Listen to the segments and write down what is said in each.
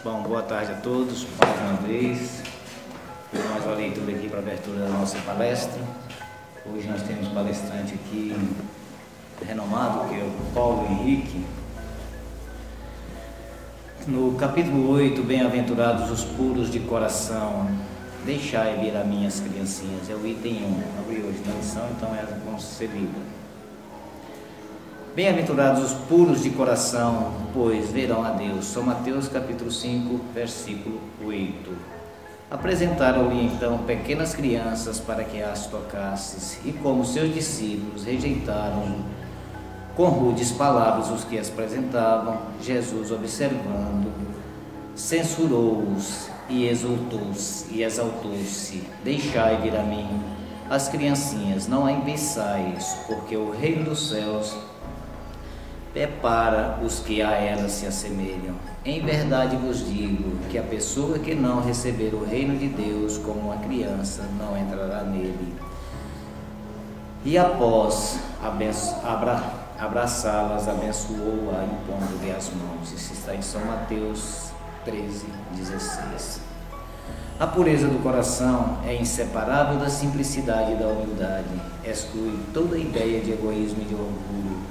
Bom, boa tarde a todos, mais uma vez. Mais uma leitura aqui para a abertura da nossa palestra. Hoje nós temos palestrante aqui renomado, que é o Paulo Henrique. No capítulo 8, bem-aventurados os puros de coração, deixai vir a minhas criancinhas. É o item 1, abri hoje na lição, então vão ser lidas. Bem-aventurados os puros de coração, pois verão a Deus. São Mateus capítulo 5, versículo 8. Apresentaram-lhe então pequenas crianças para que as tocasses, e como seus discípulos rejeitaram com rudes palavras os que as apresentavam, Jesus, observando, censurou-os e exaltou-se. Deixai vir a mim as criancinhas, não a impeçais, porque o reino dos céus é para os que a elas se assemelham. Em verdade vos digo que a pessoa que não receber o reino de Deus como uma criança não entrará nele. E após abraçá-las, abençoou-a, impondo-lhe as mãos. Isso está em São Mateus 13, 16. A pureza do coração é inseparável da simplicidade e da humildade. Exclui toda ideia de egoísmo e de orgulho.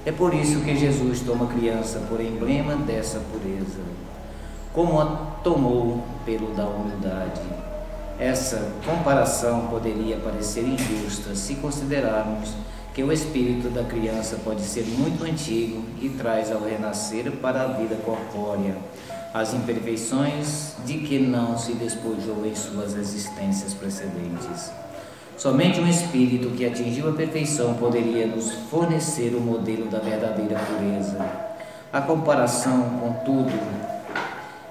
É por isso que Jesus toma a criança por emblema dessa pureza, como a tomou pelo da humildade. Essa comparação poderia parecer injusta se considerarmos que o espírito da criança pode ser muito antigo e traz ao renascer para a vida corpórea as imperfeições de que não se despojou em suas existências precedentes. Somente um espírito que atingiu a perfeição poderia nos fornecer o modelo da verdadeira pureza. A comparação, contudo,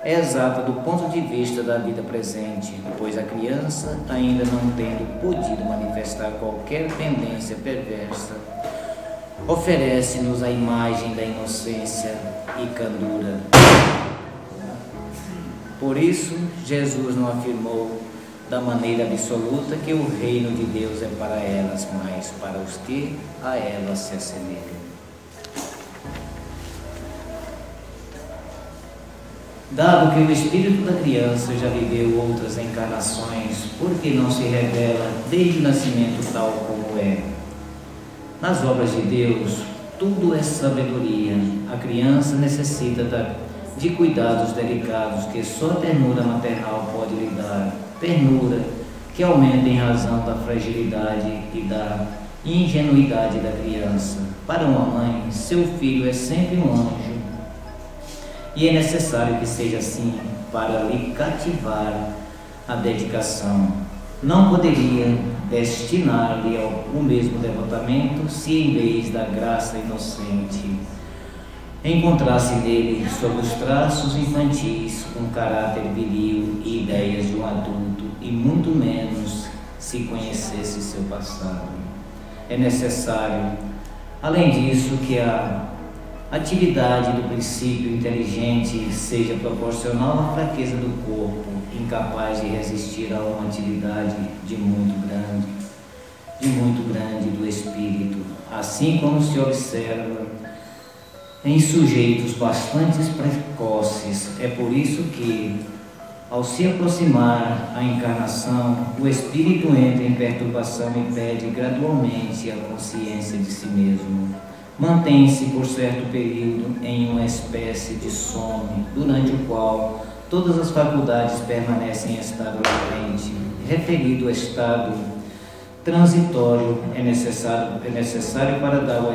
é exata do ponto de vista da vida presente, pois a criança, ainda não tendo podido manifestar qualquer tendência perversa, oferece-nos a imagem da inocência e candura. Por isso, Jesus não afirmou da maneira absoluta que o reino de Deus é para elas, mas para os que a elas se assemelham. Dado que o espírito da criança já viveu outras encarnações, por que não se revela desde o nascimento tal como é? Nas obras de Deus, tudo é sabedoria. A criança necessita de cuidados delicados que só a ternura maternal pode lhe dar. Ternura que aumenta em razão da fragilidade e da ingenuidade da criança. Para uma mãe, seu filho é sempre um anjo, e é necessário que seja assim para lhe cativar a dedicação. Não poderia destinar-lhe o mesmo devotamento se, em vez da graça inocente, encontrasse nele, sob os traços infantis, um caráter viril e ideias de um adulto, e muito menos se conhecesse seu passado. É necessário, além disso, que a atividade do princípio inteligente seja proporcional à fraqueza do corpo, incapaz de resistir a uma atividade de muito grande do espírito, assim como se observa em sujeitos bastante precoces. É por isso que, ao se aproximar a encarnação, o espírito entra em perturbação e perde gradualmente a consciência de si mesmo. Mantém-se por certo período em uma espécie de sono, durante o qual todas as faculdades permanecem em estado latente. Referido estado transitório é necessário para dar ao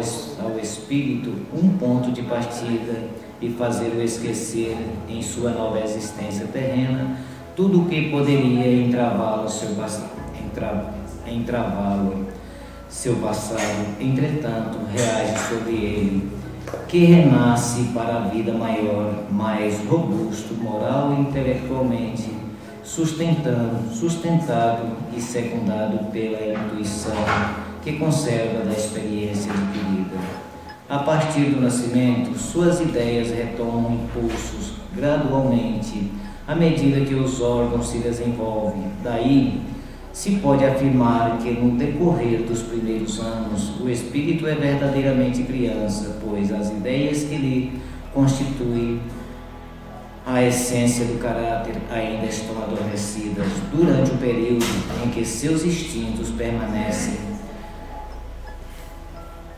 espírito um ponto de partida e fazê-lo esquecer em sua nova existência terrena tudo o que poderia entravá-lo seu passado. Entretanto, reage sobre ele, que renasce para a vida maior, mais robusto, moral e intelectualmente, sustentado e secundado pela intuição que conserva da experiência adquirida. A partir do nascimento, suas ideias retomam impulsos gradualmente, à medida que os órgãos se desenvolvem. Daí, se pode afirmar que no decorrer dos primeiros anos, o espírito é verdadeiramente criança, pois as ideias que lhe constituem a essência do caráter ainda estão adormecidas durante o período em que seus instintos permanecem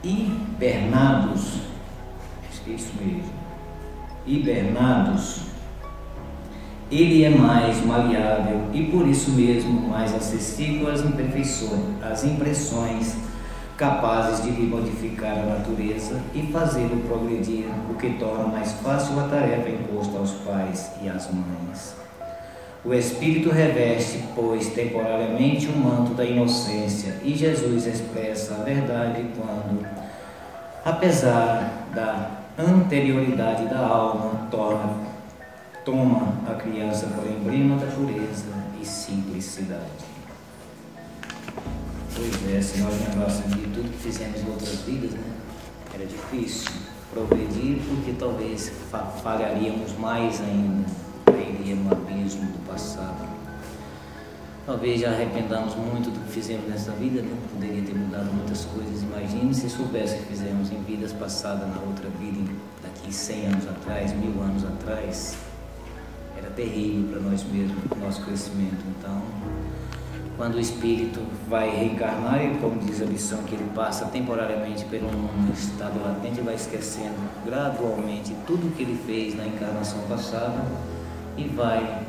hibernados, acho que é isso mesmo, hibernados, ele é mais maleável e por isso mesmo mais acessível às impressões capazes de lhe modificar a natureza e fazê-lo progredir, o que torna mais fácil a tarefa imposta aos pais e às mães. O Espírito reveste, pois, temporariamente o manto da inocência, e Jesus expressa a verdade quando, apesar da anterioridade da alma, toma a criança por emblema da pureza e simplicidade. Pois é, se nós lembrássemos de tudo que fizemos em outras vidas, né? Era difícil progredir, porque talvez falharíamos mais ainda, cairíamos no abismo do passado. Talvez já arrependamos muito do que fizemos nessa vida, né? Poderia ter mudado muitas coisas. Imagine se soubesse que fizemos em vidas passadas, na outra vida, daqui 100 anos atrás, 1000 anos atrás. Era terrível para nós mesmos, o nosso crescimento. Então, quando o espírito vai reencarnar, e como diz a lição, que ele passa temporariamente por um estado latente, vai esquecendo gradualmente tudo o que ele fez na encarnação passada e vai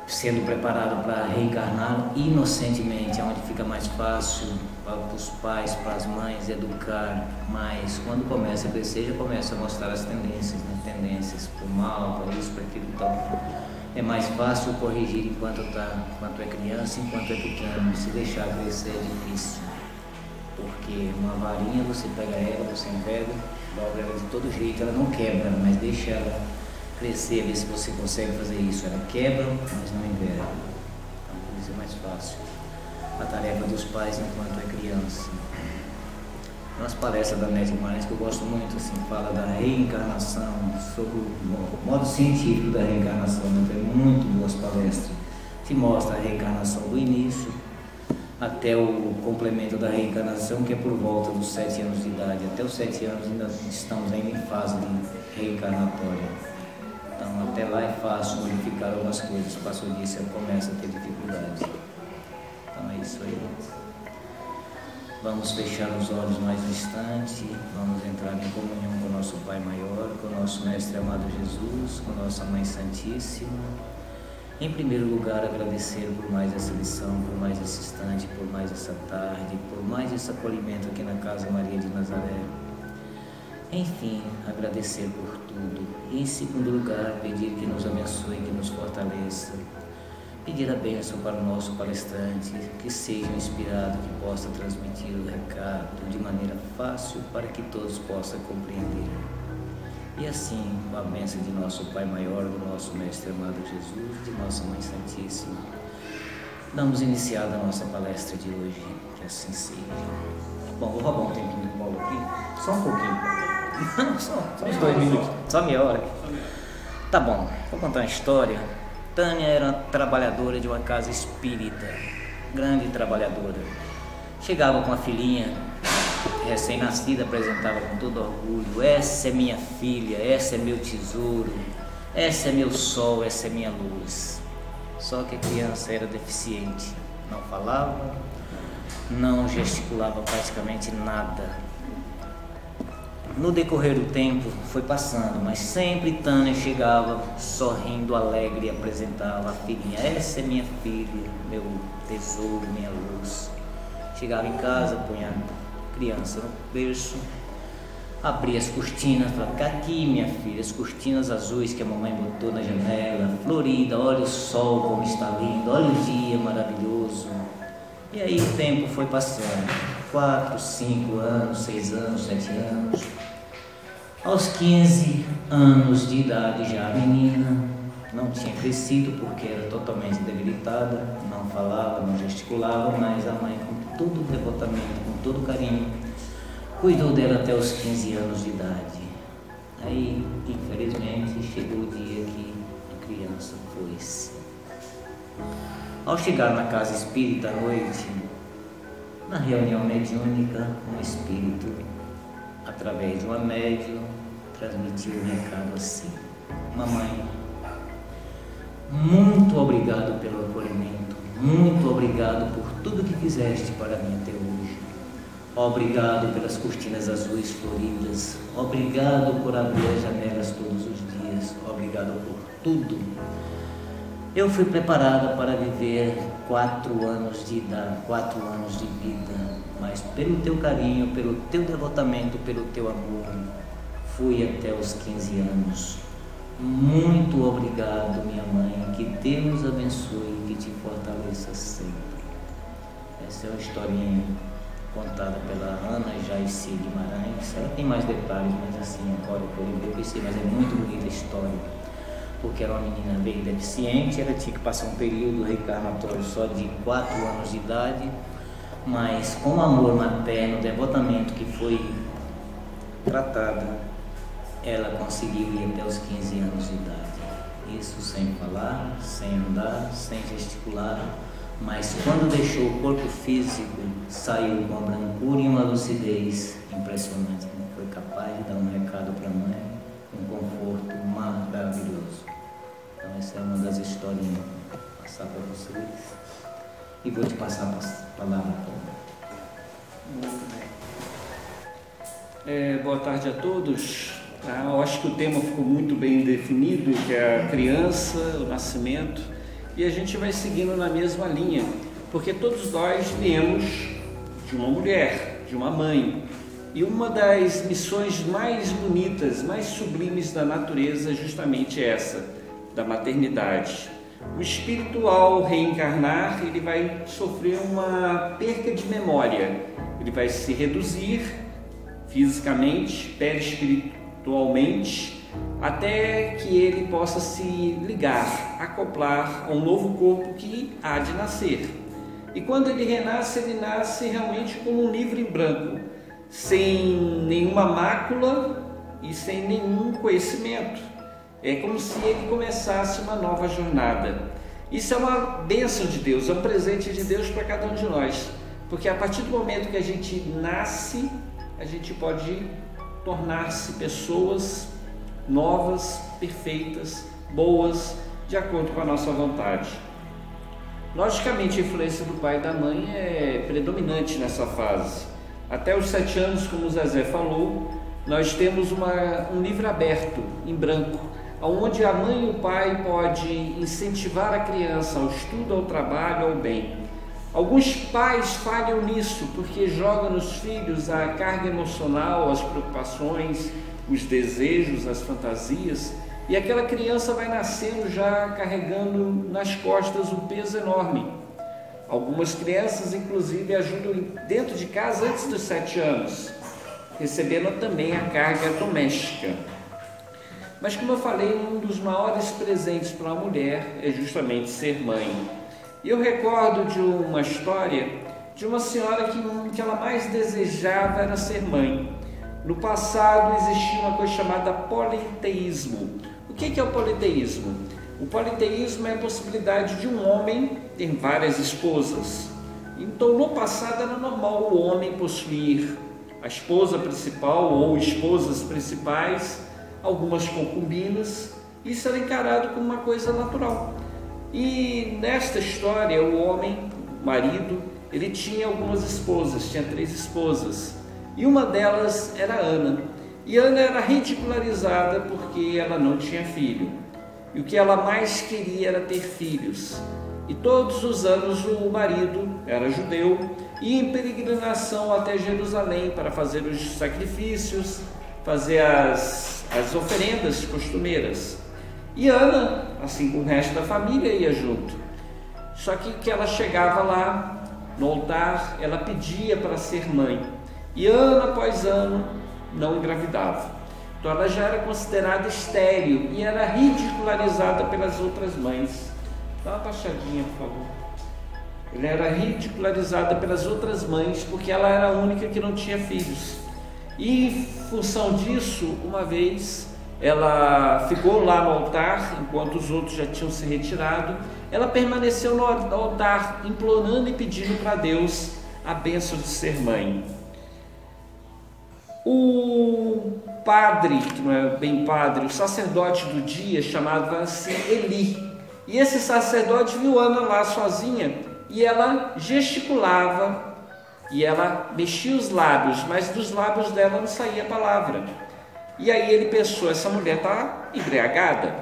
sendo preparado para reencarnar inocentemente, onde fica mais fácil para os pais, para as mães educar mais. Quando começa a crescer, já começa a mostrar as tendências, né? Tendências para o mal, para isso, para aquilo. Então, é mais fácil corrigir enquanto é criança, enquanto é pequeno. Se deixar crescer é difícil, porque uma varinha você pega ela, você enverga, dobra ela de todo jeito, ela não quebra, mas deixa ela crescer, ver se você consegue fazer isso. Ela quebra, mas não enverga. Então, por isso é mais fácil a tarefa dos pais enquanto é criança. Nas palestras da Nete Guimarães, que eu gosto muito, assim, fala da reencarnação, sobre o modo científico da reencarnação, né? Tem muito boas palestras, que mostra a reencarnação do início até o complemento da reencarnação, que é por volta dos 7 anos de idade. Até os 7 anos ainda estamos em fase de reencarnatória. Então até lá é fácil modificar algumas coisas, passou disso começa a ter dificuldade. Então é isso aí. Vamos fechar os olhos mais um instante, vamos entrar em comunhão com o nosso Pai Maior, com o nosso Mestre amado Jesus, com nossa Mãe Santíssima. Em primeiro lugar, agradecer por mais essa lição, por mais esse instante, por mais essa tarde, por mais esse acolhimento aqui na Casa Maria de Nazaré. Enfim, agradecer por tudo. E em segundo lugar, pedir que nos abençoe, que nos fortaleça. Pedir a bênção para o nosso palestrante, que seja inspirado, que possa transmitir o recado de maneira fácil para que todos possam compreender. E assim, com a bênção de nosso Pai Maior, do nosso Mestre amado Jesus, de nossa Mãe Santíssima, damos iniciada a nossa palestra de hoje, que assim seja. Bom, vou roubar um tempinho do Paulo aqui, só um pouquinho, só uns 2 minutos, só meia hora. Tá bom, vou contar uma história. Tânia era trabalhadora de uma casa espírita, grande trabalhadora. Chegava com a filhinha recém-nascida, apresentava com todo orgulho: essa é minha filha, essa é meu tesouro, essa é meu sol, essa é minha luz. Só que a criança era deficiente, não falava, não gesticulava praticamente nada. No decorrer do tempo foi passando, mas sempre Tânia chegava sorrindo, alegre, e apresentava a filhinha: essa é minha filha, meu tesouro, minha luz. Chegava em casa, punha a criança no berço, abria as cortinas, falava: aqui minha filha, as cortinas azuis que a mamãe botou na janela, florida, olha o sol como está lindo, olha o dia maravilhoso. E aí o tempo foi passando, 4, 5 anos, 6 anos, 7 anos. Aos 15 anos de idade já a menina não tinha crescido porque era totalmente debilitada, não falava, não gesticulava, mas a mãe, com todo o devotamento, com todo o carinho, cuidou dela até os 15 anos de idade. Aí, infelizmente, chegou o dia que a criança foi-se. Ao chegar na casa espírita à noite, na reunião mediúnica, um espírito, através de uma médium, transmitiu um recado assim: Mamãe, muito obrigado pelo acolhimento, muito obrigado por tudo que fizeste para mim até hoje. Obrigado pelas cortinas azuis floridas, obrigado por abrir as janelas todos os dias, obrigado por tudo. Eu fui preparada para viver 4 anos de idade, 4 anos de vida, mas pelo teu carinho, pelo teu devotamento, pelo teu amor, fui até os 15 anos. Muito obrigado, minha mãe, que Deus abençoe e que te fortaleça sempre. Essa é uma historinha contada pela Ana Jaci Guimarães. Ela tem mais detalhes, mas assim, agora eu pensei, mas é muito bonita a história, porque era uma menina bem deficiente, ela tinha que passar um período reencarnatório só de 4 anos de idade, mas com o amor materno, o devotamento que foi tratada, ela conseguiu ir até os 15 anos de idade. Isso sem falar, sem andar, sem gesticular, mas quando deixou o corpo físico, saiu com uma brancura e uma lucidez impressionante. Foi capaz de dar um recado para a mãe, um conforto maravilhoso. Então essa é uma das historinhas que eu vou passar para vocês. E vou te passar a palavra toda. Muito bem. Boa tarde a todos. Eu acho que o tema ficou muito bem definido, que é a criança, o nascimento, e a gente vai seguindo na mesma linha, porque todos nós viemos de uma mulher, de uma mãe, e uma das missões mais bonitas, mais sublimes da natureza é justamente essa, da maternidade. O espírito, ao reencarnar, ele vai sofrer uma perca de memória, ele vai se reduzir fisicamente, perispiritualmente, até que ele possa se ligar, acoplar a um novo corpo que há de nascer. E quando ele renasce, ele nasce realmente como um livro em branco, sem nenhuma mácula e sem nenhum conhecimento. É como se ele começasse uma nova jornada. Isso é uma bênção de Deus, é um presente de Deus para cada um de nós, porque a partir do momento que a gente nasce, a gente pode tornar-se pessoas novas, perfeitas, boas, de acordo com a nossa vontade. Logicamente, a influência do pai e da mãe é predominante nessa fase. Até os 7 anos, como o Zezé falou, nós temos um livro aberto, em branco, onde a mãe e o pai podem incentivar a criança ao estudo, ao trabalho, ao bem. Alguns pais falham nisso porque jogam nos filhos a carga emocional, as preocupações, os desejos, as fantasias, e aquela criança vai nascendo já carregando nas costas um peso enorme. Algumas crianças, inclusive, ajudam dentro de casa antes dos 7 anos, recebendo também a carga doméstica. Mas, como eu falei, um dos maiores presentes para a mulher é justamente ser mãe. E eu recordo de uma história de uma senhora que o que ela mais desejava era ser mãe. No passado existia uma coisa chamada politeísmo. O que é o politeísmo? O politeísmo é a possibilidade de um homem ter várias esposas. Então, no passado era normal o homem possuir a esposa principal ou esposas principais, algumas concubinas. Isso era encarado como uma coisa natural. E nesta história, o homem, o marido, ele tinha algumas esposas, tinha 3 esposas. E uma delas era Ana. E Ana era ridicularizada porque ela não tinha filho. E o que ela mais queria era ter filhos. E todos os anos o marido, era judeu, ia em peregrinação até Jerusalém para fazer os sacrifícios, fazer as oferendas costumeiras. E Ana, assim como o resto da família, ia junto. Só que ela chegava lá no altar, ela pedia para ser mãe. E ano após ano não engravidava. Então ela já era considerada estéril e era ridicularizada pelas outras mães. Dá uma baixadinha, por favor. Ela era ridicularizada pelas outras mães porque ela era a única que não tinha filhos. E em função disso, uma vez ela ficou lá no altar, enquanto os outros já tinham se retirado. Ela permaneceu no altar, implorando e pedindo para Deus a bênção de ser mãe. O padre, que não é bem padre, o sacerdote do dia, chamava-se Eli. E esse sacerdote viu Ana lá sozinha e ela gesticulava e ela mexia os lábios, mas dos lábios dela não saía a palavra. E aí ele pensou, essa mulher está embriagada,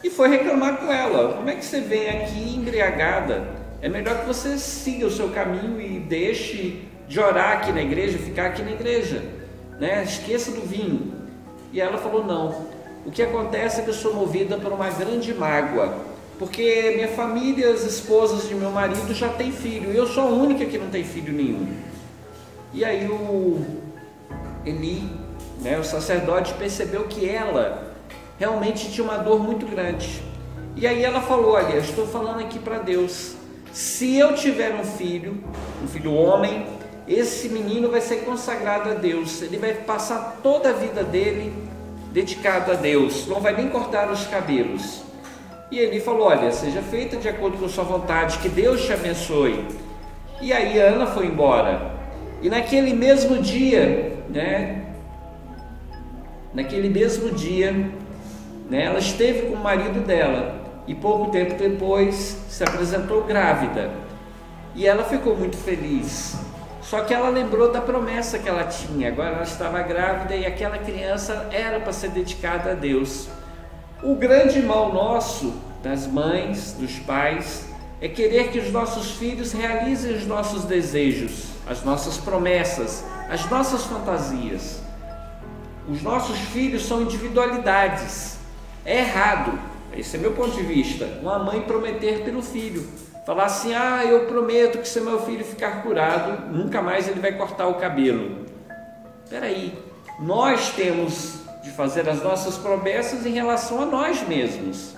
e foi reclamar com ela. Como é que você vem aqui embriagada? É melhor que você siga o seu caminho e deixe de orar aqui na igreja, ficar aqui na igreja, né? Esqueça do vinho. E ela falou, não, o que acontece é que eu sou movida por uma grande mágoa, porque minha família, as esposas de meu marido já têm filho, e eu sou a única que não tem filho nenhum. E aí o Eli, o sacerdote, percebeu que ela realmente tinha uma dor muito grande. E aí ela falou, olha, eu estou falando aqui para Deus, se eu tiver um filho homem, esse menino vai ser consagrado a Deus, ele vai passar toda a vida dele dedicado a Deus, não vai nem cortar os cabelos. E ele falou, olha, seja feita de acordo com a sua vontade, que Deus te abençoe. E aí Ana foi embora. E naquele mesmo dia, ela esteve com o marido dela, e pouco tempo depois se apresentou grávida. E ela ficou muito feliz. Só que ela lembrou da promessa que ela tinha. Agora ela estava grávida e aquela criança era para ser dedicada a Deus. O grande mal nosso, das mães, dos pais, é querer que os nossos filhos realizem os nossos desejos, as nossas promessas, as nossas fantasias. Os nossos filhos são individualidades. É errado, esse é meu ponto de vista, uma mãe prometer pelo filho. Falar assim, eu prometo que se meu filho ficar curado, nunca mais ele vai cortar o cabelo. Espera aí, nós temos de fazer as nossas promessas em relação a nós mesmos.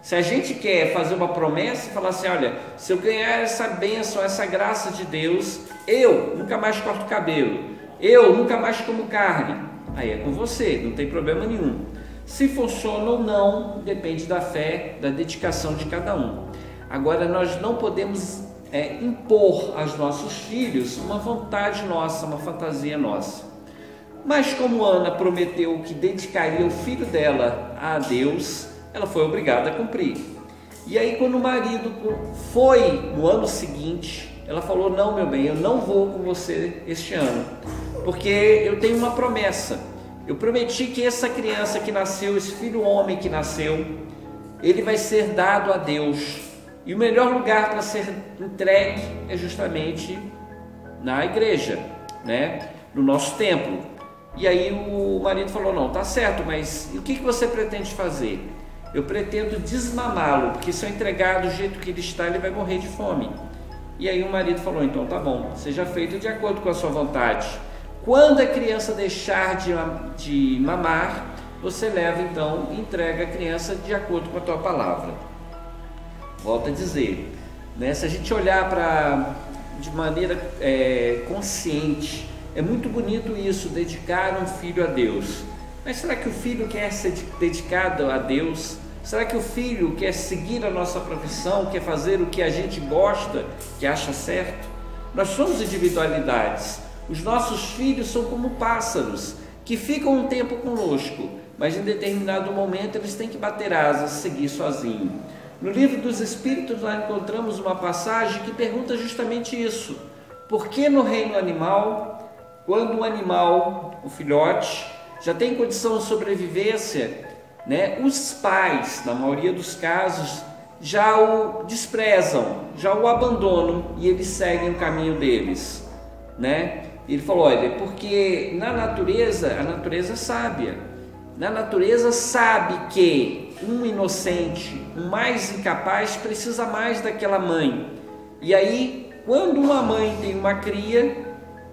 Se a gente quer fazer uma promessa e falar assim, olha, se eu ganhar essa bênção, essa graça de Deus, eu nunca mais corto o cabelo, eu nunca mais como carne, aí é com você, não tem problema nenhum. Se funciona ou não, depende da fé, da dedicação de cada um. Agora, nós não podemos impor aos nossos filhos uma vontade nossa, uma fantasia nossa. Mas como Ana prometeu que dedicaria o filho dela a Deus, ela foi obrigada a cumprir. E aí, quando o marido foi no ano seguinte, ela falou, não, meu bem, eu não vou com você este ano, porque eu tenho uma promessa. Eu prometi que essa criança que nasceu, esse filho homem que nasceu, ele vai ser dado a Deus. E o melhor lugar para ser entregue é justamente na igreja, no nosso templo. E aí o marido falou, não, tá certo, mas o que você pretende fazer? Eu pretendo desmamá-lo, porque se eu entregar do jeito que ele está, ele vai morrer de fome. E aí o marido falou, então tá bom, seja feito de acordo com a sua vontade. Quando a criança deixar de mamar, você leva então e entrega a criança de acordo com a tua palavra. Volto a dizer, se a gente olhar de maneira consciente, é muito bonito isso, dedicar um filho a Deus. Mas será que o filho quer ser dedicado a Deus? Será que o filho quer seguir a nossa profissão, quer fazer o que a gente gosta, que acha certo? Nós somos individualidades. Os nossos filhos são como pássaros, que ficam um tempo conosco, mas em determinado momento eles têm que bater asas e seguir sozinhos. No livro dos Espíritos nós encontramos uma passagem que pergunta justamente isso. Por que no reino animal, quando o animal, o filhote, já tem condição de sobrevivência, os pais, na maioria dos casos, já o desprezam, já o abandonam e eles seguem o caminho deles, Ele falou, olha, porque na natureza, a natureza é sábia, na natureza sabe que um inocente, um mais incapaz, precisa mais daquela mãe. E aí, quando uma mãe tem uma cria,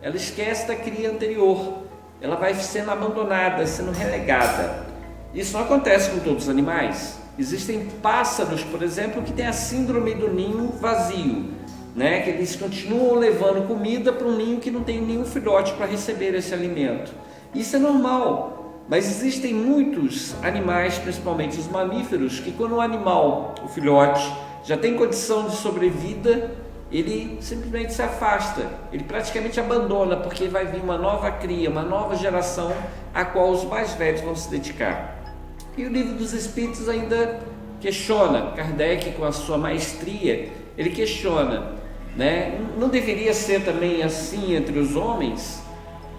ela esquece da cria anterior, ela vai sendo abandonada, sendo relegada. Isso não acontece com todos os animais. Existem pássaros, por exemplo, que têm a síndrome do ninho vazio, que eles continuam levando comida para um ninho que não tem nenhum filhote para receber esse alimento. Isso é normal. Mas existem muitos animais, principalmente os mamíferos, que quando o animal, o filhote, já tem condição de sobrevida, ele simplesmente se afasta, ele praticamente abandona, porque vai vir uma nova cria, uma nova geração a qual os mais velhos vão se dedicar. E o Livro dos Espíritos ainda questiona, Kardec com a sua maestria, ele questiona, né? Não deveria ser também assim entre os homens?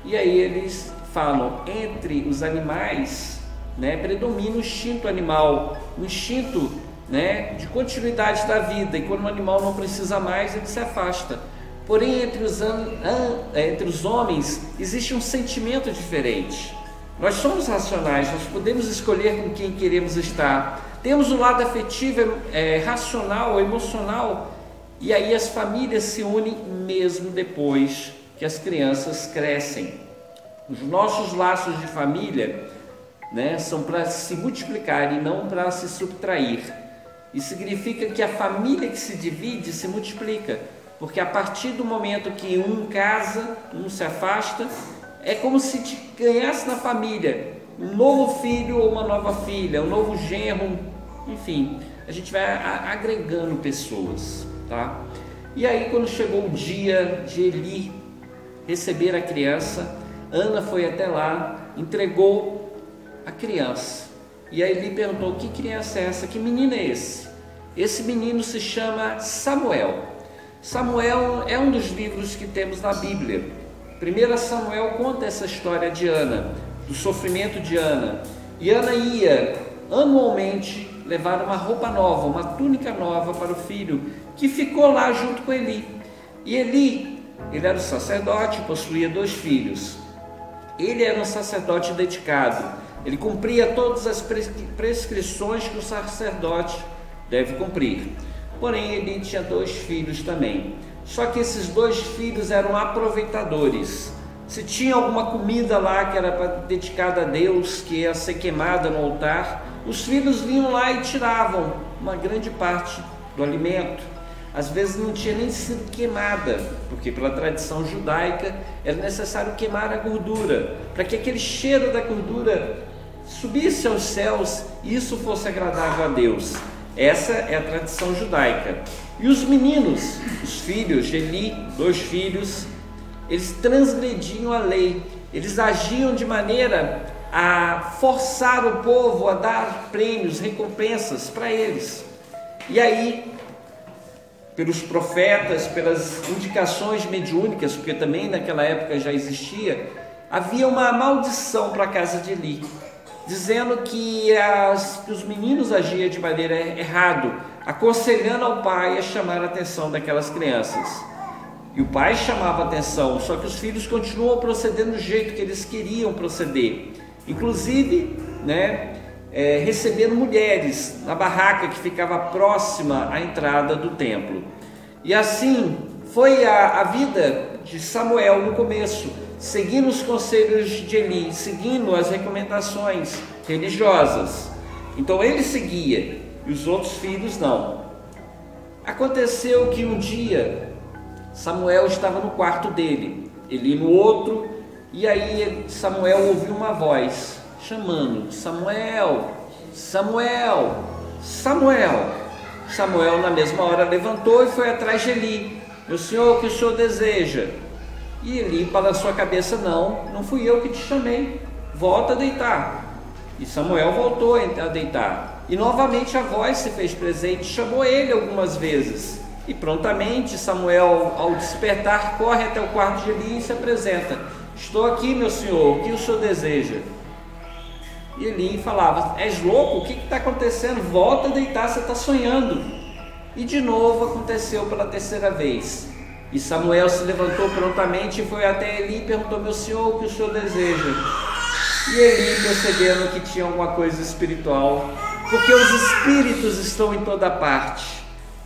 E aí eles falam, entre os animais, né, predomina o instinto animal, o instinto, né, de continuidade da vida, e quando o animal não precisa mais, ele se afasta. Porém, entre os homens existe um sentimento diferente. Nós somos racionais, nós podemos escolher com quem queremos estar, temos o lado afetivo, racional, emocional, e aí as famílias se unem mesmo depois que as crianças crescem. Os nossos laços de família, né, são para se multiplicar e não para se subtrair. Isso significa que a família que se divide se multiplica, porque a partir do momento que um casa, um se afasta, é como se te ganhasse na família um novo filho ou uma nova filha, um novo genro, enfim, a gente vai agregando pessoas, tá? E aí, quando chegou o dia de Eli receber a criança, Ana foi até lá, entregou a criança, e aí Eli perguntou: que criança é essa? Que menino é esse? Esse menino se chama Samuel. Samuel é um dos livros que temos na Bíblia. 1 Samuel conta essa história de Ana, do sofrimento de Ana. E Ana ia anualmente levar uma roupa nova, uma túnica nova para o filho, que ficou lá junto com Eli. E Eli, ele era o sacerdote, possuía 2 filhos. Ele era um sacerdote dedicado, ele cumpria todas as prescrições que o sacerdote deve cumprir. Porém, Eli tinha 2 filhos também. Só que esses 2 filhos eram aproveitadores. Se tinha alguma comida lá que era dedicada a Deus, que ia ser queimada no altar, os filhos vinham lá e tiravam uma grande parte do alimento. Às vezes não tinha nem sido queimada, porque pela tradição judaica era necessário queimar a gordura, para que aquele cheiro da gordura subisse aos céus e isso fosse agradável a Deus. Essa é a tradição judaica. E os meninos, os filhos de Eli, 2 filhos, eles transgrediam a lei, eles agiam de maneira a forçar o povo a dar prêmios, recompensas para eles. E aí, pelos profetas, pelas indicações mediúnicas, porque também naquela época já existia, havia uma maldição para a casa de Eli, dizendo que os meninos agiam de maneira errada, aconselhando ao pai a chamar a atenção daquelas crianças. E o pai chamava a atenção, só que os filhos continuam procedendo do jeito que eles queriam proceder, inclusive, né, recebendo mulheres na barraca que ficava próxima à entrada do templo. E assim foi a vida de Samuel no começo, seguindo os conselhos de Eli, seguindo as recomendações religiosas. Então ele seguia e os outros filhos não. Aconteceu que um dia Samuel estava no quarto dele, Eli no outro, e aí Samuel ouviu uma voz chamando: Samuel, Samuel, Samuel. Samuel na mesma hora levantou e foi atrás de Eli. Meu senhor, o que o senhor deseja? E Eli balançou a cabeça: não fui eu que te chamei, volta a deitar. E Samuel voltou a deitar, e novamente a voz se fez presente, chamou ele algumas vezes, e prontamente Samuel, ao despertar, corre até o quarto de Eli e se apresenta: estou aqui, meu senhor, o que o senhor deseja? E Eli falava: és louco? O que está acontecendo? Volta a deitar, você está sonhando. E de novo aconteceu pela 3ª vez. E Samuel se levantou prontamente e foi até Eli e perguntou: meu senhor, o que o senhor deseja? E Eli, percebendo que tinha alguma coisa espiritual, porque os espíritos estão em toda parte.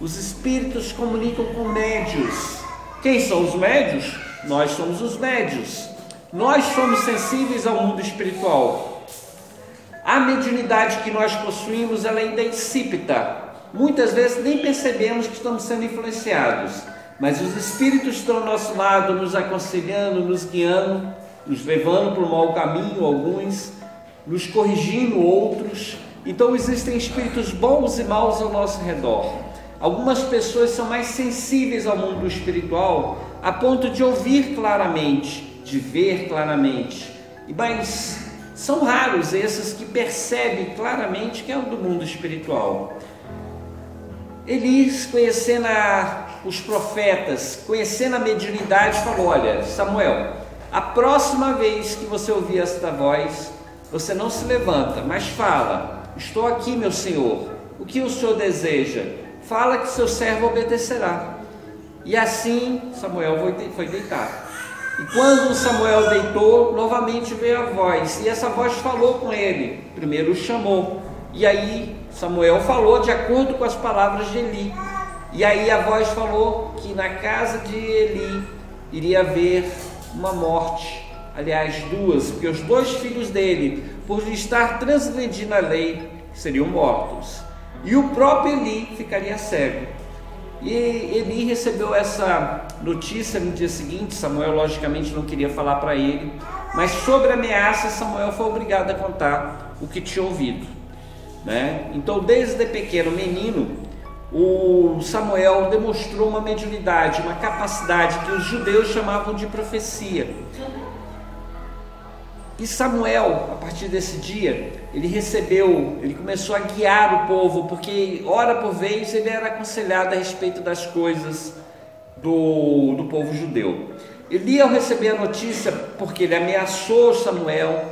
Os espíritos comunicam com médios. Quem são os médios? Nós somos os médios. Nós somos sensíveis ao mundo espiritual. A mediunidade que nós possuímos, ela ainda é insípida. Muitas vezes nem percebemos que estamos sendo influenciados, mas os espíritos estão ao nosso lado, nos aconselhando, nos guiando, nos levando para o mau caminho, alguns, nos corrigindo, outros. Então existem espíritos bons e maus ao nosso redor. Algumas pessoas são mais sensíveis ao mundo espiritual a ponto de ouvir claramente, de ver claramente, mas são raros esses que percebem claramente que é do mundo espiritual. Eli, conhecendo os profetas, conhecendo a mediunidade, falou: olha, Samuel, a próxima vez que você ouvir esta voz, você não se levanta, mas fala: estou aqui, meu senhor, o que o senhor deseja? Fala que seu servo obedecerá. E assim Samuel foi deitar. E quando Samuel deitou, novamente veio a voz, e essa voz falou com ele. Primeiro o chamou, e aí Samuel falou de acordo com as palavras de Eli. E aí a voz falou que na casa de Eli iria haver uma morte, aliás duas, porque os dois filhos dele, por estar transgredindo a lei, seriam mortos, e o próprio Eli ficaria cego. E Eli recebeu essa notícia no dia seguinte. Samuel logicamente não queria falar para ele, mas sobre a ameaça Samuel foi obrigado a contar o que tinha ouvido, né? Então desde pequeno menino, o Samuel demonstrou uma mediunidade, uma capacidade que os judeus chamavam de profecia. E Samuel, a partir desse dia, ele começou a guiar o povo, porque hora por vez ele era aconselhado a respeito das coisas do povo judeu. Eli, ao receber a notícia, porque ele ameaçou Samuel,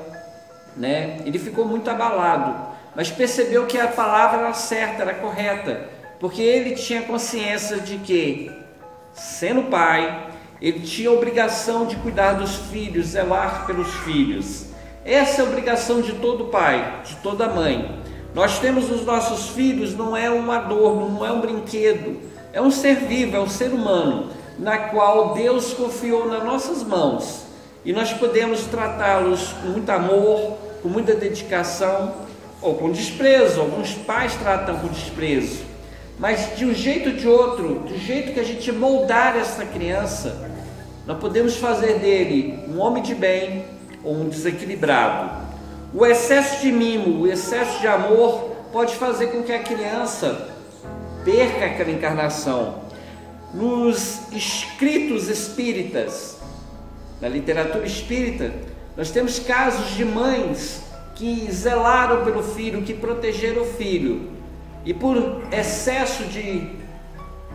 né, ele ficou muito abalado, mas percebeu que a palavra era certa, era correta, porque ele tinha consciência de que, sendo pai, ele tinha a obrigação de cuidar dos filhos, zelar pelos filhos. Essa é a obrigação de todo pai, de toda mãe. Nós temos os nossos filhos, não é um adorno, não é um brinquedo, é um ser vivo, é um ser humano, na qual Deus confiou nas nossas mãos, e nós podemos tratá-los com muito amor, com muita dedicação, ou com desprezo. Alguns pais tratam com desprezo, mas de um jeito ou de outro, do jeito que a gente moldar essa criança, nós podemos fazer dele um homem de bem ou um desequilibrado. O excesso de mimo, o excesso de amor pode fazer com que a criança perca aquela encarnação. Nos escritos espíritas, na literatura espírita, nós temos casos de mães que zelaram pelo filho, que protegeram o filho, e por excesso de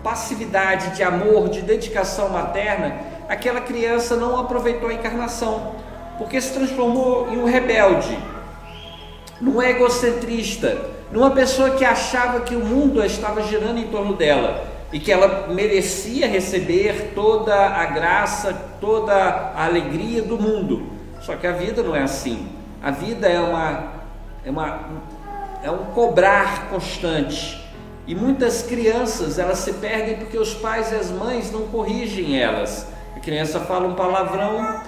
passividade, de amor, de dedicação materna, aquela criança não aproveitou a encarnação, porque se transformou em um rebelde, num egocentrista, numa pessoa que achava que o mundo estava girando em torno dela e que ela merecia receber toda a graça, toda a alegria do mundo. Só que a vida não é assim. A vida é um cobrar constante, e muitas crianças, elas se perdem porque os pais e as mães não corrigem elas. A criança fala um palavrão,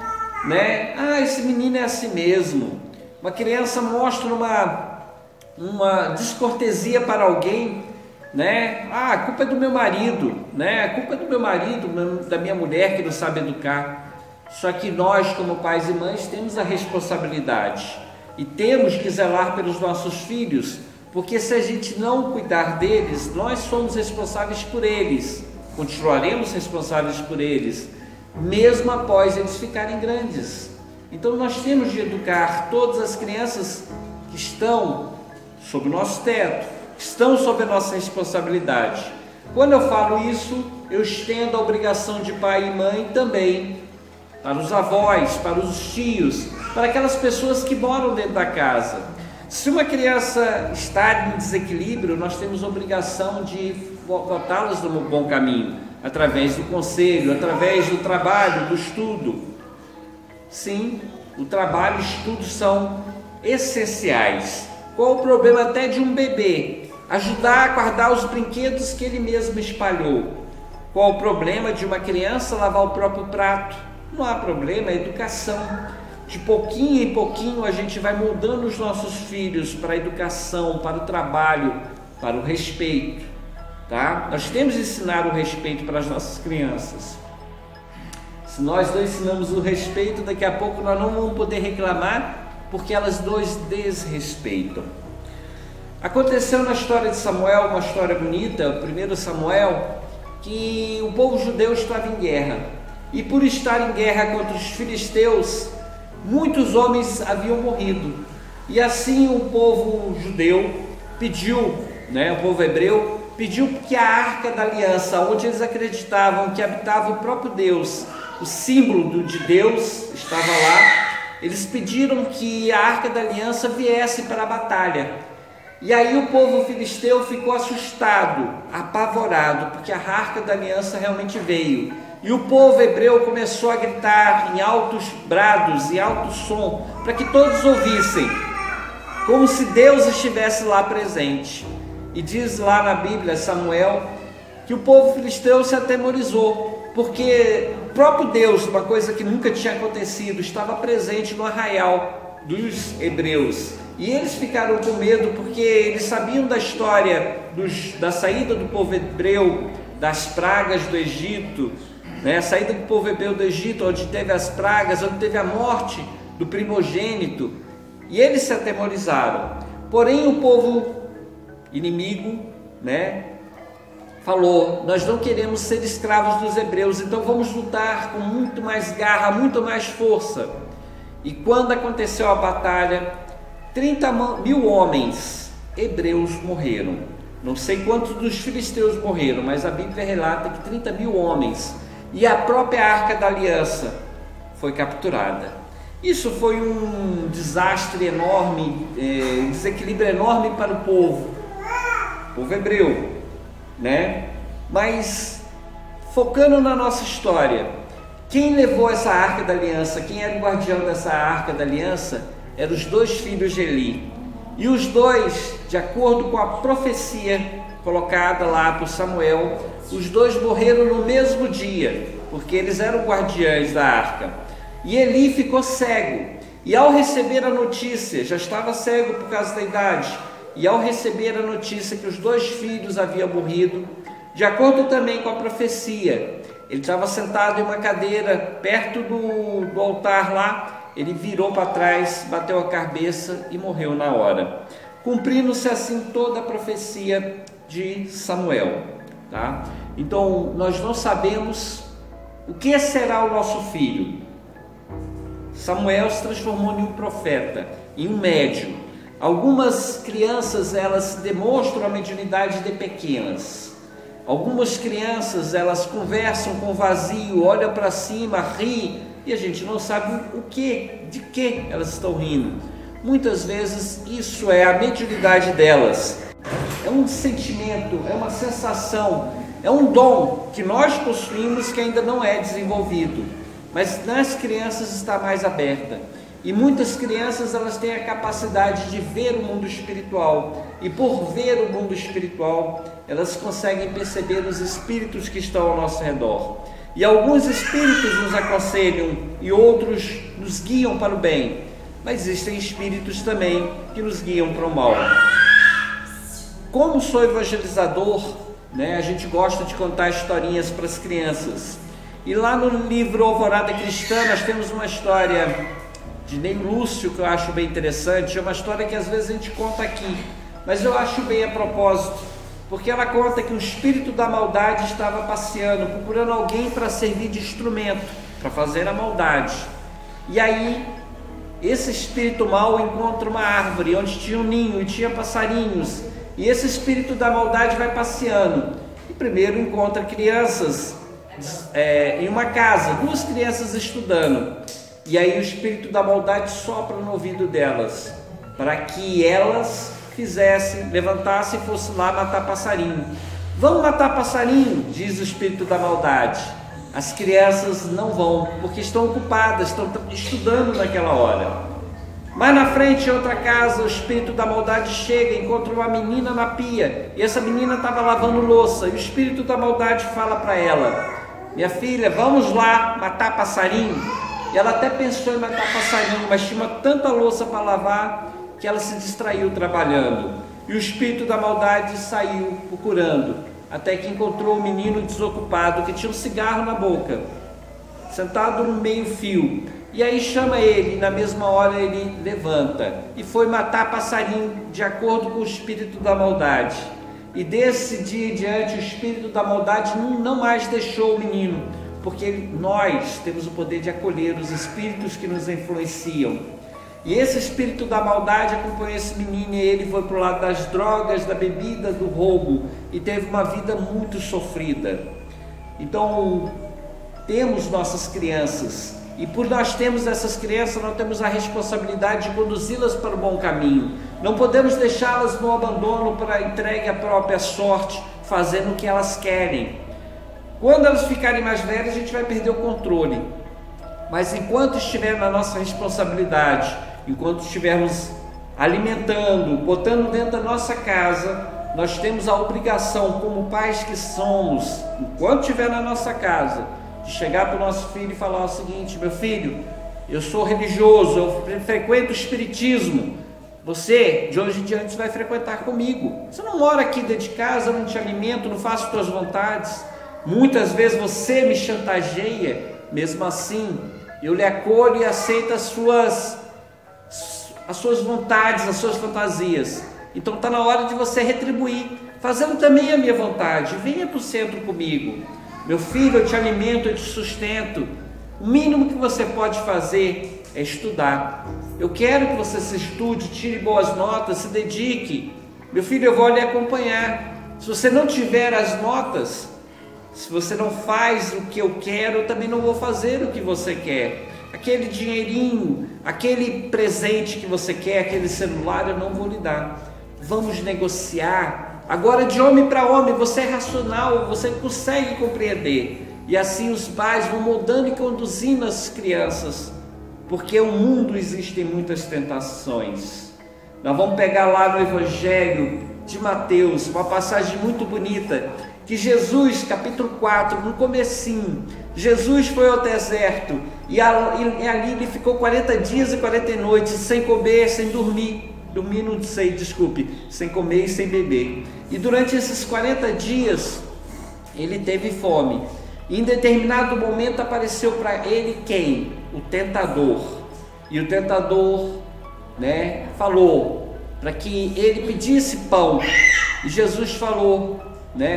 né? Ah, esse menino é assim mesmo. Uma criança mostra uma descortesia para alguém, né? Ah, a culpa é do meu marido, né? A culpa é do meu marido, da minha mulher que não sabe educar. Só que nós, como pais e mães, temos a responsabilidade e temos que zelar pelos nossos filhos, porque se a gente não cuidar deles, nós somos responsáveis por eles, continuaremos responsáveis por eles, mesmo após eles ficarem grandes. Então nós temos de educar todas as crianças que estão sob o nosso teto, que estão sob a nossa responsabilidade. Quando eu falo isso, eu estendo a obrigação de pai e mãe também para os avós, para os tios, para aquelas pessoas que moram dentro da casa. Se uma criança está em desequilíbrio, nós temos a obrigação de botá-las no bom caminho, através do conselho, através do trabalho, do estudo. Sim, o trabalho e o estudo são essenciais. Qual o problema até de um bebê? Ajudar a guardar os brinquedos que ele mesmo espalhou. Qual o problema de uma criança lavar o próprio prato? Não há problema, é educação. De pouquinho em pouquinho a gente vai moldando os nossos filhos para a educação, para o trabalho, para o respeito, tá? Nós temos de ensinar o respeito para as nossas crianças. Se nós não ensinamos o respeito, daqui a pouco nós não vamos poder reclamar, porque elas nos desrespeitam. Aconteceu na história de Samuel, uma história bonita, o primeiro Samuel, que o povo judeu estava em guerra. E por estar em guerra contra os filisteus, muitos homens haviam morrido. E assim o povo judeu pediu, o povo hebreu, pediu que a Arca da Aliança, onde eles acreditavam que habitava o próprio Deus, o símbolo de Deus estava lá, eles pediram que a Arca da Aliança viesse para a batalha. E aí o povo filisteu ficou assustado, apavorado, porque a Arca da Aliança realmente veio. E o povo hebreu começou a gritar em altos brados e alto som, para que todos ouvissem, como se Deus estivesse lá presente. E diz lá na Bíblia, Samuel, que o povo filisteu se atemorizou, porque o próprio Deus, uma coisa que nunca tinha acontecido, estava presente no arraial dos hebreus. E eles ficaram com medo porque eles sabiam da história da saída do povo hebreu, das pragas do Egito, a saída do povo hebreu do Egito, onde teve as pragas, onde teve a morte do primogênito, e eles se atemorizaram. Porém o povo inimigo, falou: nós não queremos ser escravos dos hebreus, então vamos lutar com muito mais garra, muito mais força. E quando aconteceu a batalha, 30.000 homens hebreus morreram. Não sei quantos dos filisteus morreram, mas a Bíblia relata que 30.000 homens, e a própria Arca da Aliança foi capturada. Isso foi um desastre enorme, desequilíbrio enorme para o povo hebreu, Mas, focando na nossa história, quem levou essa Arca da Aliança, quem era o guardião dessa Arca da Aliança, eram os 2 filhos de Eli. E os 2, de acordo com a profecia colocada lá por Samuel, os 2 morreram no mesmo dia, porque eles eram guardiães da arca. E Eli ficou cego, e ao receber a notícia, já estava cego por causa da idade, e ao receber a notícia que os 2 filhos haviam morrido, de acordo também com a profecia, ele estava sentado em uma cadeira perto do altar lá, ele virou para trás, bateu a cabeça e morreu na hora, cumprindo-se assim toda a profecia de Samuel, tá? Então nós não sabemos o que será o nosso filho. Samuel se transformou em um profeta, em um médium. Algumas crianças, elas demonstram a mediunidade de pequenas. Algumas crianças, elas conversam com o vazio, olham para cima, riem, e a gente não sabe de que elas estão rindo. Muitas vezes isso é a mediunidade delas. É um sentimento, é uma sensação, é um dom que nós possuímos que ainda não é desenvolvido, mas nas crianças está mais aberta. E muitas crianças, elas têm a capacidade de ver o mundo espiritual, e por ver o mundo espiritual, elas conseguem perceber os espíritos que estão ao nosso redor. E alguns espíritos nos aconselham e outros nos guiam para o bem, mas existem espíritos também que nos guiam para o mal. Como sou evangelizador, a gente gosta de contar historinhas para as crianças. E lá no livro Alvorada Cristã nós temos uma história de Ney Lúcio que eu acho bem interessante. É uma história que às vezes a gente conta aqui, mas eu acho bem a propósito, porque ela conta que o espírito da maldade estava passeando, procurando alguém para servir de instrumento, para fazer a maldade. E aí, esse espírito mau encontra uma árvore onde tinha um ninho e tinha passarinhos, e esse espírito da maldade vai passeando. E primeiro encontra crianças em uma casa, 2 crianças estudando. E aí o espírito da maldade sopra no ouvido delas, para que elas levantassem e fossem lá matar passarinho. Vamos matar passarinho, diz o espírito da maldade. As crianças não vão, porque estão ocupadas, estão estudando naquela hora. Mais na frente, em outra casa, o espírito da maldade chega, encontra uma menina na pia, e essa menina estava lavando louça, e o espírito da maldade fala para ela: minha filha, vamos lá matar passarinho. E ela até pensou em matar passarinho, mas tinha tanta louça para lavar que ela se distraiu trabalhando. E o espírito da maldade saiu procurando, até que encontrou um menino desocupado que tinha um cigarro na boca, sentado no meio-fio. E aí chama ele, e na mesma hora ele levanta e foi matar passarinho de acordo com o espírito da maldade. E desse dia em diante o espírito da maldade não mais deixou o menino, porque nós temos o poder de acolher os espíritos que nos influenciam. E esse espírito da maldade acompanhou esse menino, e ele foi para o lado das drogas, da bebida, do roubo, e teve uma vida muito sofrida. Então temos nossas crianças, e por nós termos essas crianças, nós temos a responsabilidade de conduzi-las para o bom caminho. Não podemos deixá-las no abandono para entregue à própria sorte, fazendo o que elas querem. Quando elas ficarem mais velhas, a gente vai perder o controle. Mas enquanto estiver na nossa responsabilidade, enquanto estivermos alimentando, botando dentro da nossa casa, nós temos a obrigação, como pais que somos, enquanto estiver na nossa casa, de chegar para o nosso filho e falar o seguinte: meu filho, eu sou religioso, eu frequento o espiritismo, você de hoje em diante vai frequentar comigo. Você não mora aqui dentro de casa, eu não te alimento, não faço tuas vontades. Muitas vezes você me chantageia, mesmo assim eu lhe acolho e aceito as suas vontades, as suas fantasias. Então está na hora de você retribuir, fazendo também a minha vontade. Venha para o centro comigo. Meu filho, eu te alimento, eu te sustento. O mínimo que você pode fazer é estudar. Eu quero que você se estude, tire boas notas, se dedique. Meu filho, eu vou lhe acompanhar. Se você não tiver as notas, se você não faz o que eu quero, eu também não vou fazer o que você quer. Aquele dinheirinho, aquele presente que você quer, aquele celular, eu não vou lhe dar. Vamos negociar. Agora, de homem para homem, você é racional, você consegue compreender. E assim os pais vão moldando e conduzindo as crianças, porque o mundo existem muitas tentações. Nós vamos pegar lá no Evangelho de Mateus, uma passagem muito bonita, que Jesus, capítulo 4, no comecinho, Jesus foi ao deserto, e ali ele ficou 40 dias e 40 noites, sem comer, sem dormir, sem comer e sem beber. E durante esses 40 dias, ele teve fome. E em determinado momento apareceu para ele quem? O tentador. E o tentador, falou para que ele pedisse pão. E Jesus falou,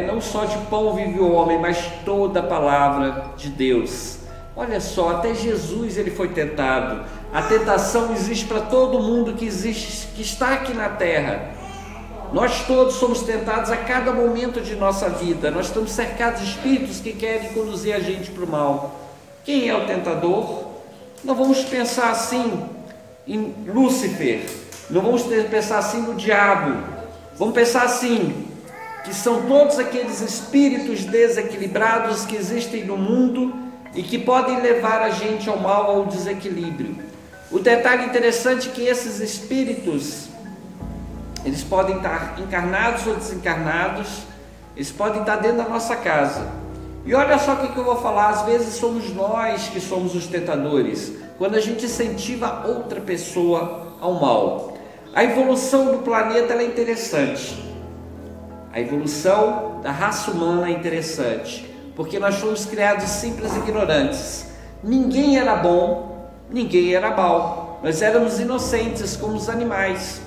não só de pão vive o homem, mas toda a palavra de Deus. Olha só, até Jesus ele foi tentado. A tentação existe para todo mundo que está aqui na terra. Nós todos somos tentados a cada momento de nossa vida. Nós estamos cercados de espíritos que querem conduzir a gente para o mal. Quem é o tentador? Não vamos pensar assim em Lúcifer, não vamos pensar assim no diabo. Vamos pensar assim, que são todos aqueles espíritos desequilibrados que existem no mundo e que podem levar a gente ao mal, ao desequilíbrio. O detalhe interessante é que esses espíritos, eles podem estar encarnados ou desencarnados, eles podem estar dentro da nossa casa. E olha só o que eu vou falar, às vezes somos nós que somos os tentadores, quando a gente incentiva outra pessoa ao mal. A evolução do planeta ela é interessante, a evolução da raça humana é interessante, porque nós fomos criados simples e ignorantes. Ninguém era bom, ninguém era mau, nós éramos inocentes como os animais.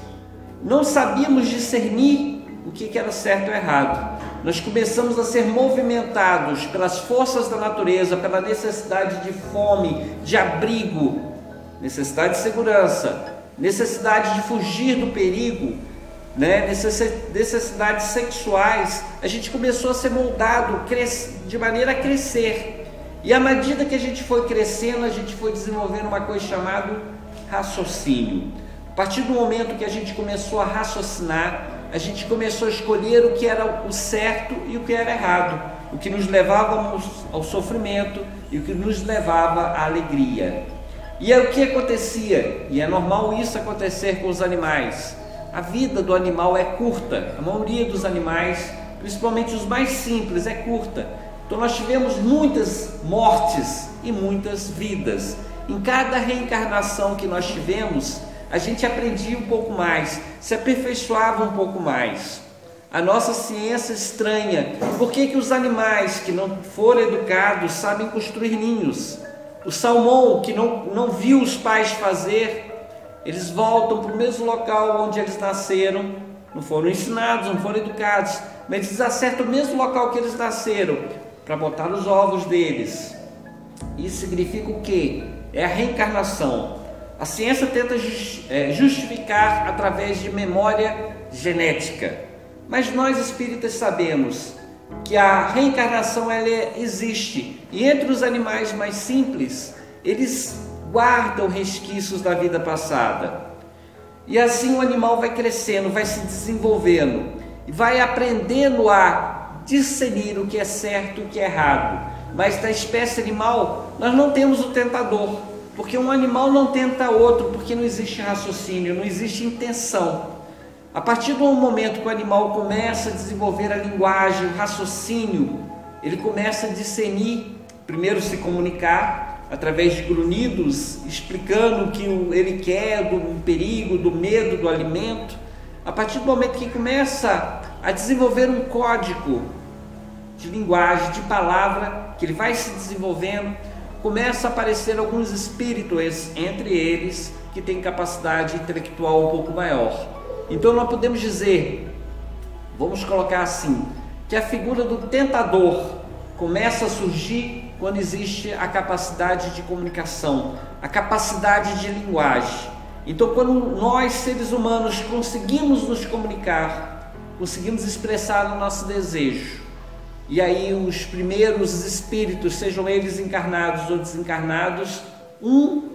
Não sabíamos discernir o que era certo ou errado. Nós começamos a ser movimentados pelas forças da natureza, pela necessidade de fome, de abrigo, necessidade de segurança, necessidade de fugir do perigo, necessidades sexuais. A gente começou a ser moldado de maneira a crescer. E à medida que a gente foi crescendo, a gente foi desenvolvendo uma coisa chamada raciocínio. A partir do momento que a gente começou a raciocinar, a gente começou a escolher o que era o certo e o que era errado, o que nos levava ao sofrimento e o que nos levava à alegria. E é o que acontecia, e é normal isso acontecer com os animais. A vida do animal é curta, a maioria dos animais, principalmente os mais simples, é curta. Então nós tivemos muitas mortes e muitas vidas. Em cada reencarnação que nós tivemos, a gente aprendia um pouco mais, se aperfeiçoava um pouco mais. A nossa ciência estranha. Por que os animais que não foram educados sabem construir ninhos? O salmão, que não viu os pais fazer, eles voltam para o mesmo local onde eles nasceram, não foram ensinados, não foram educados, mas eles acertam o mesmo local que eles nasceram para botar os ovos deles. Isso significa o quê? É a reencarnação. A ciência tenta justificar através de memória genética, mas nós espíritas sabemos que a reencarnação ela existe, e entre os animais mais simples, eles guardam resquícios da vida passada. E assim o animal vai crescendo, vai se desenvolvendo e vai aprendendo a discernir o que é certo e o que é errado. Mas na espécie animal nós não temos o tentador, porque um animal não tenta outro, porque não existe raciocínio, não existe intenção. A partir do momento que o animal começa a desenvolver a linguagem, o raciocínio, ele começa a discernir, primeiro se comunicar através de grunhidos, explicando o que ele quer, do perigo, do medo, do alimento. A partir do momento que começa a desenvolver um código de linguagem, de palavra, que ele vai se desenvolvendo, começa a aparecer alguns espíritos entre eles que têm capacidade intelectual um pouco maior. Então nós podemos dizer, vamos colocar assim, que a figura do tentador começa a surgir quando existe a capacidade de comunicação, a capacidade de linguagem. Então quando nós seres humanos conseguimos nos comunicar, conseguimos expressar o nosso desejo, e aí os primeiros espíritos, sejam eles encarnados ou desencarnados, um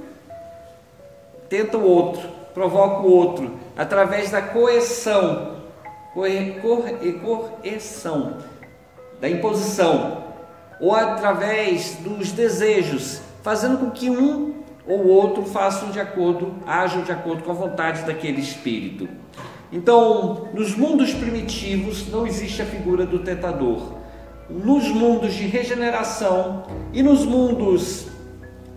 tenta o outro, provoca o outro, através da coerção, da imposição, ou através dos desejos, fazendo com que um ou outro façam ajam de acordo com a vontade daquele espírito. Então, nos mundos primitivos não existe a figura do tentador. Nos mundos de regeneração e nos mundos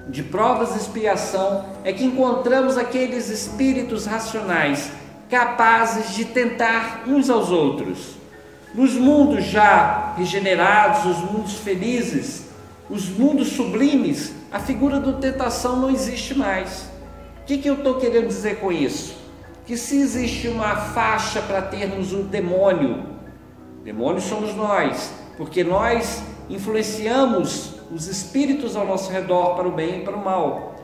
de provas e expiação é que encontramos aqueles espíritos racionais capazes de tentar uns aos outros. Nos mundos já regenerados, os mundos felizes, os mundos sublimes, a figura da tentação não existe mais. O que eu estou querendo dizer com isso? Que se existe uma faixa para termos o demônios somos nós, porque nós influenciamos os espíritos ao nosso redor para o bem e para o mal.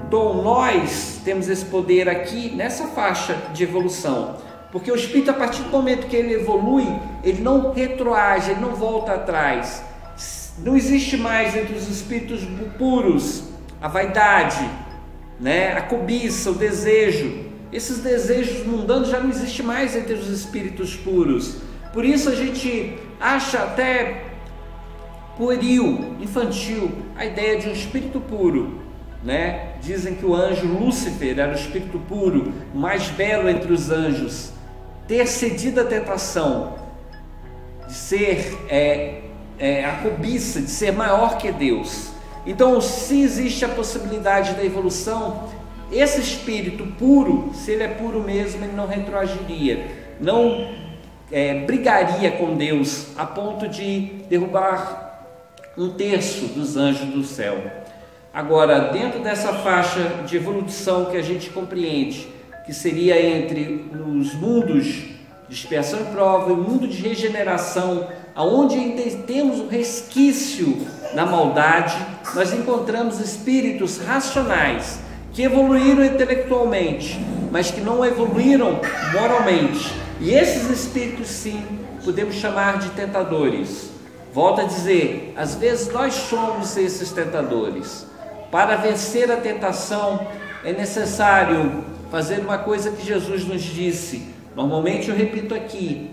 Então nós temos esse poder aqui nessa faixa de evolução, porque o espírito, a partir do momento que ele evolui, ele não retroage, ele não volta atrás. Não existe mais entre os espíritos puros a vaidade, a cobiça, o desejo. Esses desejos mundanos já não existem mais entre os espíritos puros. Por isso a gente acha até pueril, infantil, a ideia de um espírito puro, Dizem que o anjo Lúcifer era o espírito puro, o mais belo entre os anjos, ter cedido à tentação de ser a cobiça, de ser maior que Deus. Então, se existe a possibilidade da evolução, esse espírito puro, se ele é puro mesmo, ele não retroagiria, não brigaria com Deus a ponto de derrubar 1/3 dos anjos do céu. Agora, dentro dessa faixa de evolução que a gente compreende, que seria entre os mundos de expiação e prova e o mundo de regeneração, aonde ainda temos um resquício na maldade, nós encontramos espíritos racionais que evoluíram intelectualmente, mas que não evoluíram moralmente. E esses espíritos, sim, podemos chamar de tentadores. Volto a dizer, às vezes nós somos esses tentadores. Para vencer a tentação é necessário fazer uma coisa que Jesus nos disse. Normalmente eu repito aqui,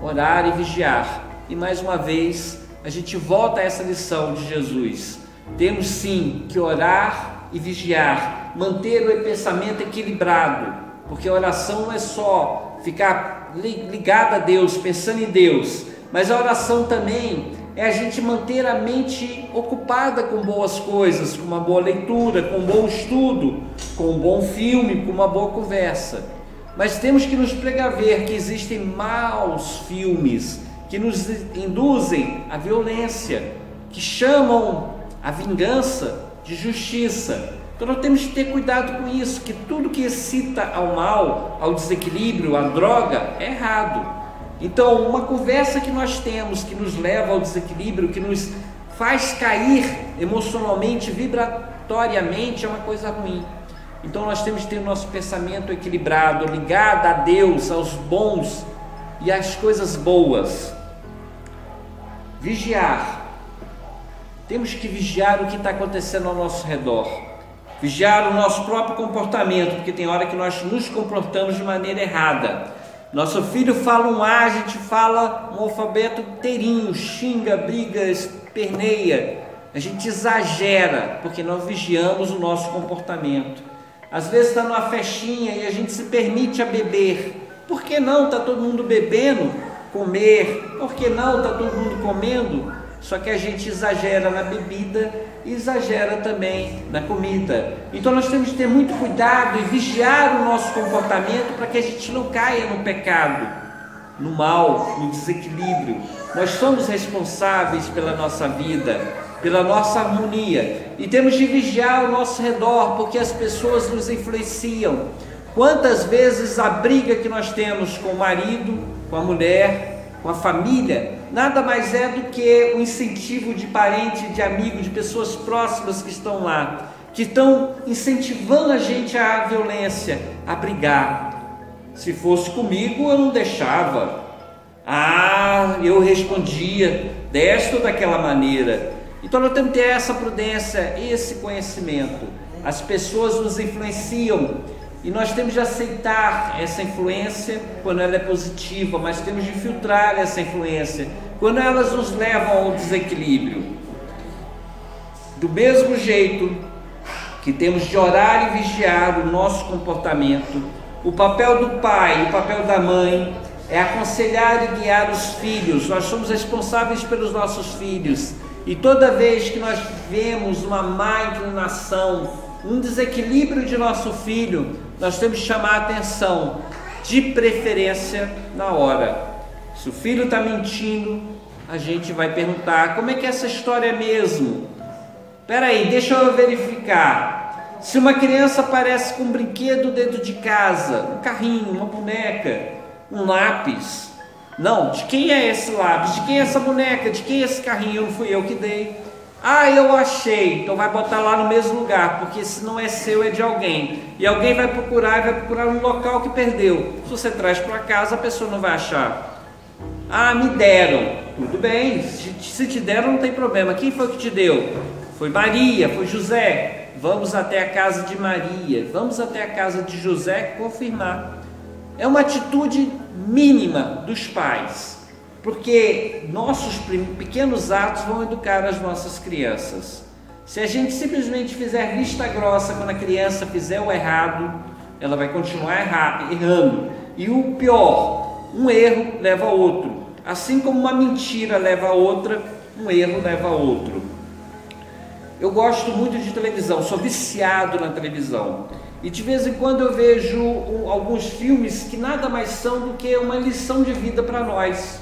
orar e vigiar. E mais uma vez a gente volta a essa lição de Jesus. Temos sim que orar e vigiar, manter o pensamento equilibrado, porque a oração não é só ficar ligada a Deus, pensando em Deus, mas a oração também é a gente manter a mente ocupada com boas coisas, com uma boa leitura, com um bom estudo, com um bom filme, com uma boa conversa. Mas temos que nos precaver que existem maus filmes que nos induzem à violência, que chamam a vingança, de justiça. Então nós temos que ter cuidado com isso, que tudo que excita ao mal, ao desequilíbrio, à droga, é errado. Então uma conversa que nós temos, que nos leva ao desequilíbrio, que nos faz cair emocionalmente, vibratoriamente, é uma coisa ruim. Então nós temos que ter o nosso pensamento equilibrado, ligado a Deus, aos bons e às coisas boas. Vigiar. Temos que vigiar o que está acontecendo ao nosso redor. Vigiar o nosso próprio comportamento, porque tem hora que nós nos comportamos de maneira errada. Nosso filho fala um A, a gente fala um alfabeto inteirinho, xinga, briga, esperneia. A gente exagera, porque não vigiamos o nosso comportamento. Às vezes está numa festinha e a gente se permite a beber. Por que não? Está todo mundo bebendo, comer. Por que não? Está todo mundo comendo. Só que a gente exagera na bebida e exagera também na comida. Então nós temos que ter muito cuidado e vigiar o nosso comportamento para que a gente não caia no pecado, no mal, no desequilíbrio. Nós somos responsáveis pela nossa vida, pela nossa harmonia, e temos de vigiar ao nosso redor, porque as pessoas nos influenciam. Quantas vezes a briga que nós temos com o marido, com a mulher, com a família, nada mais é do que o incentivo de parente, de amigo, de pessoas próximas que estão lá, que estão incentivando a gente à violência, a brigar. Se fosse comigo, eu não deixava. Eu respondia desta ou daquela maneira. Então nós temos que ter essa prudência, esse conhecimento. As pessoas nos influenciam e nós temos de aceitar essa influência quando ela é positiva, mas temos de filtrar essa influência quando elas nos levam ao desequilíbrio. Do mesmo jeito que temos de orar e vigiar o nosso comportamento, o papel do pai, o papel da mãe é aconselhar e guiar os filhos. Nós somos responsáveis pelos nossos filhos. E toda vez que nós vemos uma má inclinação, um desequilíbrio de nosso filho, nós temos que chamar a atenção, de preferência na hora. Se o filho está mentindo, a gente vai perguntar: como é que é essa história mesmo? Espera aí, deixa eu verificar. Se uma criança aparece com um brinquedo dentro de casa, um carrinho, uma boneca, um lápis, não, de quem é esse lápis? De quem é essa boneca? De quem é esse carrinho? Não fui eu que dei. Eu achei. Então vai botar lá no mesmo lugar, porque se não é seu, é de alguém. E alguém vai procurar, e vai procurar no local que perdeu. Se você traz para casa, a pessoa não vai achar. Me deram. Tudo bem, se te deram não tem problema. Quem foi que te deu? Foi Maria, foi José. Vamos até a casa de Maria, vamos até a casa de José confirmar. É uma atitude mínima dos pais, porque nossos pequenos atos vão educar as nossas crianças. Se a gente simplesmente fizer vista grossa quando a criança fizer o errado, ela vai continuar errando. E o pior, um erro leva a outro. Assim como uma mentira leva a outra, um erro leva a outro. Eu gosto muito de televisão, sou viciado na televisão. E de vez em quando eu vejo alguns filmes que nada mais são do que uma lição de vida para nós.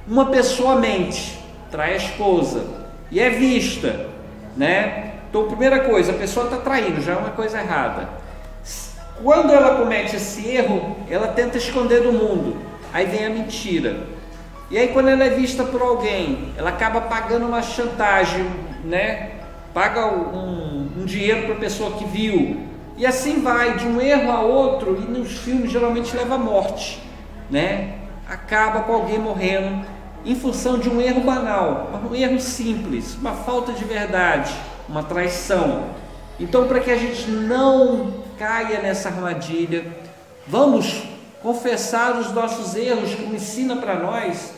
Uma pessoa mente, trai a esposa e é vista, né? Então, primeira coisa, a pessoa está traindo, já é uma coisa errada. Quando ela comete esse erro, ela tenta esconder do mundo. Aí vem a mentira. E aí quando ela é vista por alguém, ela acaba pagando uma chantagem, né? Paga um dinheiro para a pessoa que viu. E assim vai, de um erro a outro, e nos filmes geralmente leva à morte, né? Acaba com alguém morrendo em função de um erro banal, um erro simples, uma falta de verdade, uma traição. Então, para que a gente não caia nessa armadilha, vamos confessar os nossos erros, como ensina para nós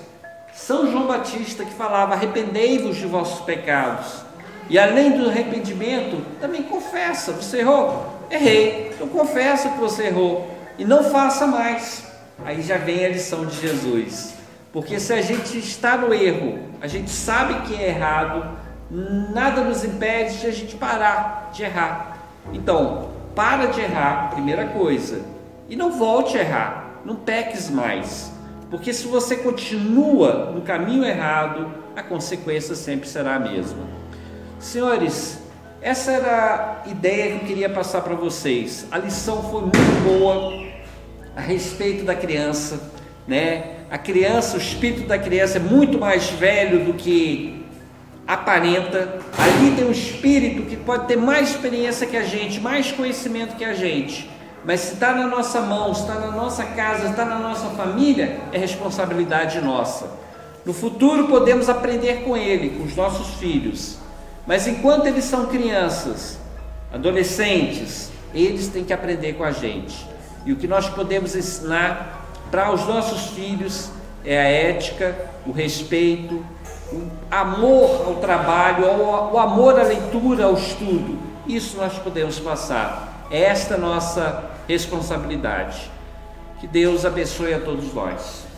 São João Batista, que falava: arrependei-vos de vossos pecados. E além do arrependimento, também confessa. Você errou? Errei. Então confessa que você errou e não faça mais. Aí já vem a lição de Jesus. Porque se a gente está no erro, a gente sabe que é errado, nada nos impede de a gente parar de errar. Então, para de errar, primeira coisa. E não volte a errar, não peques mais. Porque se você continua no caminho errado, a consequência sempre será a mesma. Senhores, Essa era a ideia que eu queria passar para vocês. A lição foi muito boa a respeito da criança, né? A criança, o espírito da criança é muito mais velho do que aparenta. Ali tem um espírito que pode ter mais experiência que a gente, mais conhecimento que a gente, mas se está na nossa mão, se está na nossa casa, se está na nossa família, é responsabilidade nossa. No futuro podemos aprender com ele, com os nossos filhos, mas enquanto eles são crianças, adolescentes, eles têm que aprender com a gente. E o que nós podemos ensinar para os nossos filhos é a ética, o respeito, o amor ao trabalho, o amor à leitura, ao estudo. Isso nós podemos passar. É esta nossa responsabilidade. Que Deus abençoe a todos nós.